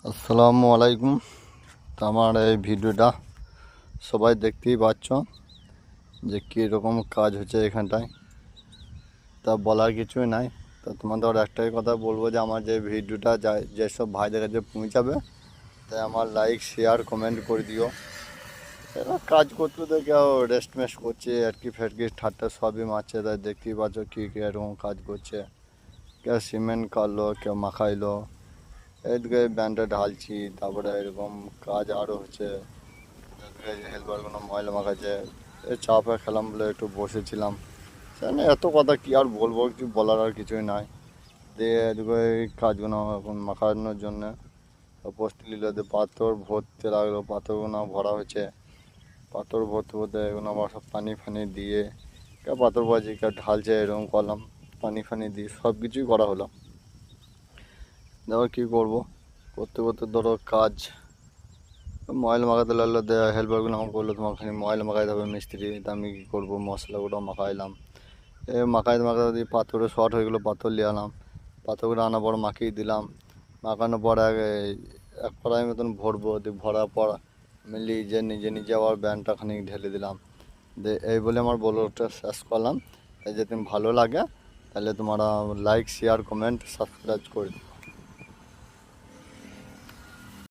আসসালামু আলাইকুম। তো আমার এই ভিডিওটা সবাই দেখতেই পাচ্ছ যে কীরকম কাজ হচ্ছে এখানটায়। তা বলার কিছুই নাই। তো তোমাদের একটাই কথা বলবো যে আমার যে ভিডিওটা যেসব ভাইদের কাছে পৌঁছাবে তাই আমার লাইক শেয়ার কমেন্ট করে দিও। এরা কাজ করতে তো কেউ রেস্ট মেস্ট করছে, আটকি ফেটকি ঠাট্টা সবই মারছে, তাই দেখতেই পাচ্ছ কী এরকম কাজ করছে। কেউ সিমেন্ট কাটলো, কেউ মাখাইলো, এদিকে ব্যান্ডটা ঢালছি, তারপরে এরকম কাজ আরও হচ্ছে। হেল্পারগুলো ময়লা মাখাচ্ছে, এই চাপে খেলাম বলে একটু বসেছিলাম। সেখানে এত কথা কি আর বলবো, কিছু বলার আর কিছুই নাই। দিয়ে এদিকে এই কাজগুলো এখন মাখানোর জন্যে বসতে নিল, দিয়ে পাথর ভরতে লাগলো, পাথরগুলো ভরা হয়েছে। পাথর ভরতে ভরতে এগুলো আবার সব পানি ফানি দিয়ে কে পাথর বাজি কে ঢালছে, এরকম করলাম। পানি ফানি দিয়ে সব কিছুই করা হলো। এবার কী করবো, করতে করতে ধরো কাজ ময়লা মাখাতে লাগলো। হেল্পারগুলো আমাকে বললো তোমার খালি ময়লা মাখাইতে হবে মিস্ত্রি। তা আমি কী করবো, মশলাগুলো মাখাইলাম। মাখাইতে মাখাতে দিয়ে পাথরে শর্ট হয়ে গেলো, পাথর নিয়ে আনলাম। পাথরগুলো আনার পর মাখিয়ে দিলাম। মাখানোর পর এক কড়াই মতন ভরবো, দিয়ে ভরার পর আমি নিজে নিজে আবার ব্যান্ডটা খানিক ঢেলে দিলাম। দিয়ে এই বলে আমার ব্লগটা শেষ করলাম। তাই যদি ভালো লাগে তাহলে তোমরা লাইক শেয়ার কমেন্ট সাবস্ক্রাইব করে দিও।